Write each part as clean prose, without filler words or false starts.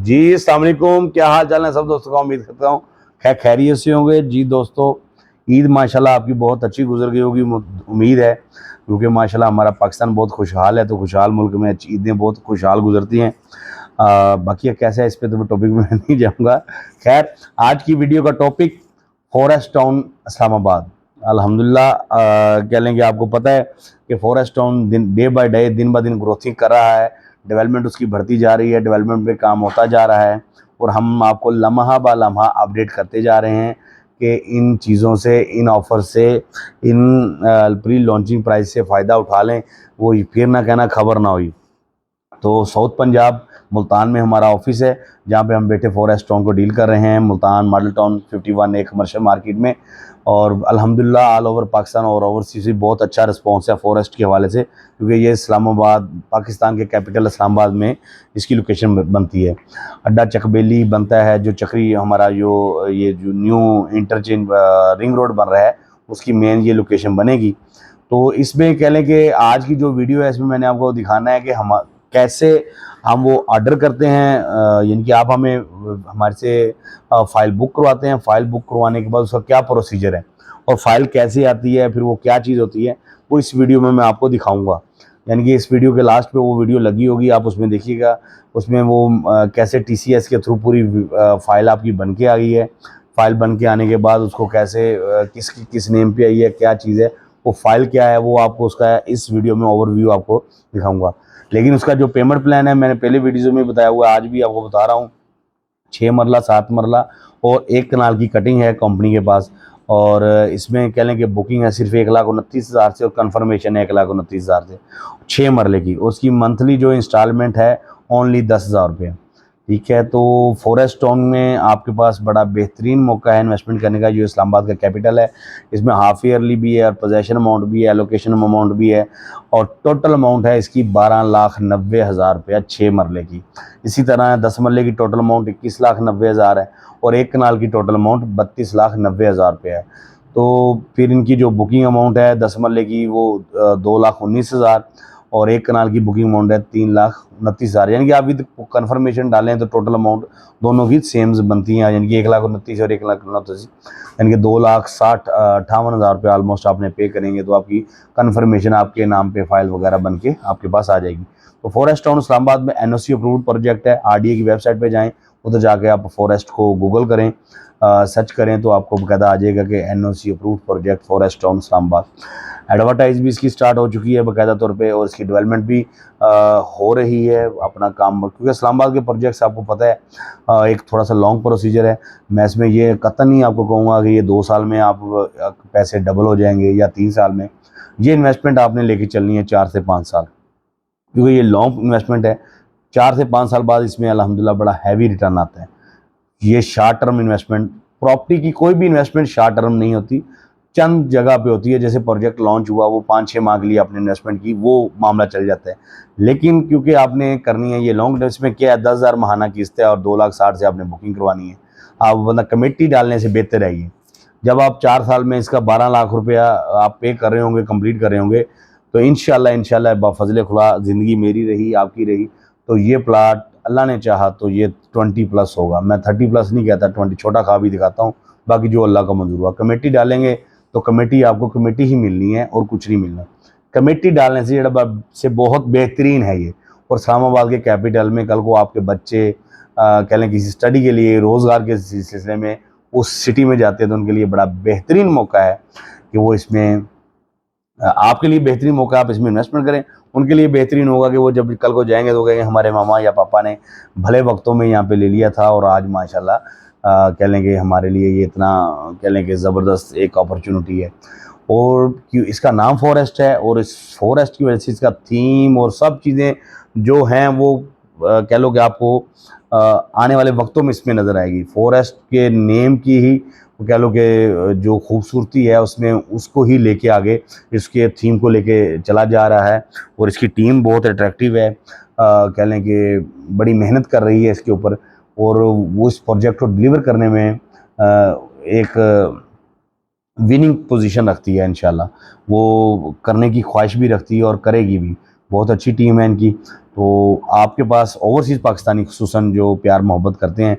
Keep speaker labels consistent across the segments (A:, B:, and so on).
A: जी अस्सलाम वालेकुम, क्या हाल चाल है सब दोस्तों का। उम्मीद करता हूँ खैरियत से होंगे। जी दोस्तों, ईद माशाल्लाह आपकी बहुत अच्छी गुजर गई होगी, उम्मीद है, क्योंकि माशाल्लाह हमारा पाकिस्तान बहुत खुशहाल है, तो खुशहाल मुल्क में ईदें बहुत खुशहाल गुजरती हैं। बाकी कैसा है इस पे तो मैं टॉपिक में नहीं जाऊँगा। खैर, आज की वीडियो का टॉपिक फॉरेस्ट टाउन इस्लामाबाद। अल्हम्दुलिल्लाह कह लेंगे, आपको पता है कि forest town day by day, दिन ब दिन ग्रोथिंग कर रहा है, डेवलपमेंट उसकी बढ़ती जा रही है, डेवलपमेंट पे काम होता जा रहा है, और हम आपको लम्हा बा लम्हा अपडेट करते जा रहे हैं कि इन चीज़ों से, इन ऑफ़र से, इन प्री लॉन्चिंग प्राइस से फ़ायदा उठा लें, वो फिर ना कहना खबर ना हुई। तो साउथ पंजाब मुल्तान में हमारा ऑफिस है, जहाँ पे हम बैठे फॉरेस्ट टाउन को डील कर रहे हैं, मुल्तान मॉडल टाउन 51 एक कमर्शियल मार्केट में। और अल्हम्दुलिल्लाह ऑल ओवर पाकिस्तान और ओवरसीज़ भी बहुत अच्छा रिस्पांस है फॉरेस्ट के हवाले से, क्योंकि ये इस्लामाबाद, पाकिस्तान के कैपिटल इस्लामाबाद में इसकी लोकेशन बनती है। अड्डा चकबेली बनता है, जो चक्री हमारा जो न्यू इंटरचेंज रिंग रोड बन रहा है, उसकी मेन ये लोकेशन बनेगी। तो इसमें कह लें कि आज की जो वीडियो है, इसमें मैंने आपको दिखाना है कि हम कैसे हम वो ऑर्डर करते हैं, यानी कि आप हमें हमारे से फ़ाइल बुक करवाते हैं, फ़ाइल बुक करवाने के बाद उसका क्या प्रोसीजर है और फ़ाइल कैसे आती है, फिर वो क्या चीज़ होती है, वो इस वीडियो में मैं आपको दिखाऊंगा। यानी कि इस वीडियो के लास्ट पे वो वीडियो लगी होगी, आप उसमें देखिएगा। उसमें वो कैसे टीसीएस के थ्रू पूरी फ़ाइल आपकी बन के आ गई है। फ़ाइल बन के आने के बाद उसको कैसे किस नेम पे आई है, क्या चीज़ है, वो फ़ाइल क्या है, वो आपको उसका इस वीडियो में ओवरव्यू आपको दिखाऊंगा। लेकिन उसका जो पेमेंट प्लान है, मैंने पहले वीडियो में बताया हुआ है, आज भी आपको बता रहा हूँ। 6 मरला, 7 मरला और 1 कनाल की कटिंग है कंपनी के पास। और इसमें कह लें कि बुकिंग है सिर्फ 1,29,000 से, और कन्फर्मेशन है 1,29,000 से 6 मरले की। उसकी मंथली जो इंस्टॉलमेंट है ओनली 10,000 रुपये। ठीक है, तो फॉरेस्ट टाउन में आपके पास बड़ा बेहतरीन मौका है इन्वेस्टमेंट करने का, जो इस्लामाबाद का कैपिटल है। इसमें हाफ ईयरली भी है और पोजेशन अमाउंट भी है, एलोकेशन अमाउंट भी है, और टोटल अमाउंट है इसकी 12,90,000 रुपया 6 मरले की। इसी तरह 10 मरले की टोटल अमाउंट 21,90,000 है, और 1 कनाल की टोटल अमाउंट 32,90,000 रुपये है। तो फिर इनकी जो बुकिंग अमाउंट है 10 मरले की, वो 2,19,000, और 1 कनाल की बुकिंग अमाउंट है 3,29,000। यानी कि आप विद कन्फर्मेशन डालें तो टोटल अमाउंट दोनों की सेम बनती हैं, यानी कि 1,29,000 और 1,29,000, यानी कि 2,58,000 रुपये ऑलमोस्ट आपने पे करेंगे, तो आपकी कन्फर्मेशन आपके नाम पे फाइल वगैरह बन के आपके पास आ जाएगी। तो फॉरेस्ट टाउन इस्लामाबाद में एनओसी अप्रूव्ड प्रोजेक्ट है। आरडीए की वेबसाइट पे जाएं, उधर जाके आप फॉरेस्ट को गूगल करें, सर्च करें, तो आपको बकायदा आ जाएगा कि NOC approved project forest town Islamabad. Advertise भी इसकी स्टार्ट हो चुकी है बाकायदा तौर पे, और इसकी डेवलपमेंट भी हो रही है अपना काम, क्योंकि इस्लामाबाद के प्रोजेक्ट्स आपको पता है एक थोड़ा सा लॉन्ग प्रोसीजर है। मैं इसमें ये कतई नहीं आपको कहूँगा कि ये 2 साल में आप पैसे डबल हो जाएंगे या 3 साल में। ये इन्वेस्टमेंट आपने लेके चलनी है 4 से 5 साल, क्योंकि ये लॉन्ग इन्वेस्टमेंट है। 4 से 5 साल बाद इसमें अल्हम्दुलिल्लाह बड़ा हैवी रिटर्न आता है। ये शॉर्ट टर्म इन्वेस्टमेंट, प्रॉपर्टी की कोई भी इन्वेस्टमेंट शॉर्ट टर्म नहीं होती, चंद जगह पे होती है। जैसे प्रोजेक्ट लॉन्च हुआ, वो 5-6 माह के लिए आपने इन्वेस्टमेंट की, वो मामला चल जाता है। लेकिन क्योंकि आपने करनी है ये लॉन्ग टर्म, इसमें क्या है, 10,000 महाना किस्त है और 2,60,000 से आपने बुकिंग करवानी है। आप वरना कमेटी डालने से बेहतर है ये। जब आप 4 साल में इसका 12 लाख रुपया आप पे कर रहे होंगे, कंप्लीट कर रहे होंगे, तो इंशाल्लाह बाफजले खुदा ज़िंदगी मेरी रही, आपकी रही, तो ये प्लाट अल्लाह ने चाहा तो ये 20+ होगा। मैं 30+ नहीं कहता, 20 छोटा खा भी दिखाता हूँ, बाकी जो अल्लाह का मंजूर हुआ। कमेटी डालेंगे तो कमेटी आपको कमेटी ही मिलनी है और कुछ नहीं मिलना। कमेटी डालने से से बहुत बेहतरीन है ये। और इस्लामाबाद के कैपिटल में कल को आपके बच्चे कह लें किसी स्टडी के लिए, रोज़गार के सिलसिले में उस सिटी में जाते हैं, तो उनके लिए बड़ा बेहतरीन मौका है कि वो इसमें आपके लिए बेहतरीन मौका, आप इसमें इन्वेस्टमेंट करें। उनके लिए बेहतरीन होगा कि वो जब कल को जाएंगे तो कहेंगे हमारे मामा या पापा ने भले वक्तों में यहाँ पे ले लिया था, और आज माशाल्लाह कह लें कि हमारे लिए ये इतना कह लें कि ज़बरदस्त एक अपॉर्चुनिटी है। और क्यों इसका नाम फॉरेस्ट है, और इस फॉरेस्ट की वजह से इसका थीम और सब चीज़ें जो हैं वो कह लो कि आपको आने वाले वक्तों में इसमें नज़र आएगी। फॉरेस्ट के नेम की ही कह लो कि जो खूबसूरती है उसमें, उसको ही लेके आगे इसके थीम को लेके चला जा रहा है। और इसकी टीम बहुत अट्रैक्टिव है, कह लें कि बड़ी मेहनत कर रही है इसके ऊपर, और वो इस प्रोजेक्ट को डिलीवर करने में एक विनिंग पोजीशन रखती है। इंशाल्लाह वो करने की ख्वाहिश भी रखती है और करेगी भी। बहुत अच्छी टीम है इनकी। तो आपके पास ओवरसीज़ पाकिस्तानी खुसूसन जो प्यार मोहब्बत करते हैं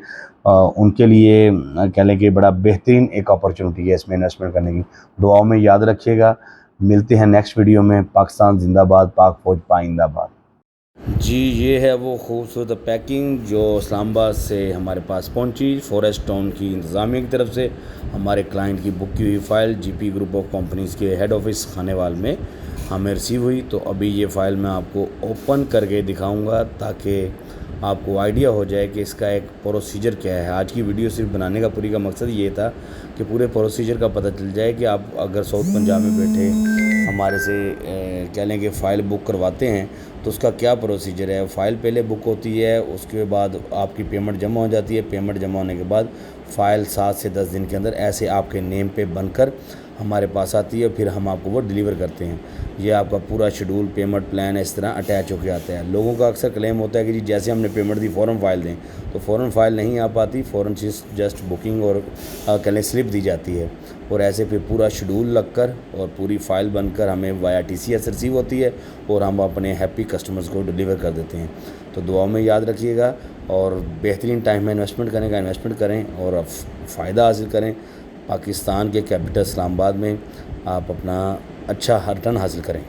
A: उनके लिए कह लें कि बड़ा बेहतरीन एक अपॉर्चुनिटी है इसमें इन्वेस्टमेंट करने की। दुआओं में याद रखिएगा। मिलते हैं नेक्स्ट वीडियो में। पाकिस्तान जिंदाबाद, पाक फौज पाइंदाबाद। जी, ये है वो खूबसूरत पैकिंग जो इस्लामाबाद से हमारे पास पहुंची। फॉरेस्ट टाउन की इंतज़ामिया की तरफ से हमारे क्लाइंट की बुक की हुई file GP group of companies के हेड ऑफिस खानेवाल में हमें रिसीव हुई। तो अभी ये फ़ाइल मैं आपको ओपन करके दिखाऊंगा ताकि आपको आइडिया हो जाए कि इसका एक प्रोसीजर क्या है। आज की वीडियो सिर्फ बनाने का पूरी का मकसद ये था कि पूरे प्रोसीजर का पता चल जाए कि आप अगर साउथ पंजाब में बैठे हमारे से कह लें कि फ़ाइल बुक करवाते हैं तो उसका क्या प्रोसीजर है। फ़ाइल पहले बुक होती है, उसके बाद आपकी पेमेंट जमा हो जाती है। पेमेंट जमा होने के बाद फ़ाइल 7 से 10 दिन के अंदर ऐसे आपके नेम पे बनकर हमारे पास आती है, फिर हम आपको वो डिलीवर करते हैं। ये आपका पूरा शेड्यूल, पेमेंट प्लान इस तरह अटैच होकर आता है। लोगों का अक्सर क्लेम होता है कि जी जैसे हमने पेमेंट दी फ़ौरन फ़ाइल दें, तो फ़ौरन फ़ाइल नहीं आ पाती। फ़ौरन जस्ट बुकिंग और कह स्लिप दी जाती है और ऐसे फिर पूरा शेड्यूल लगकर और पूरी फ़ाइल बनकर हमें वाया TCS रिसीव होती है और हम अपने हैप्पी कस्टमर्स को डिलीवर कर देते हैं। तो दुआओं में याद रखिएगा और बेहतरीन टाइम में इन्वेस्टमेंट करने का इन्वेस्टमेंट करें और फ़ायदा हासिल करें। पाकिस्तान के कैपिटल इस्लामाबाद में आप अपना अच्छा रिटर्न हासिल करें।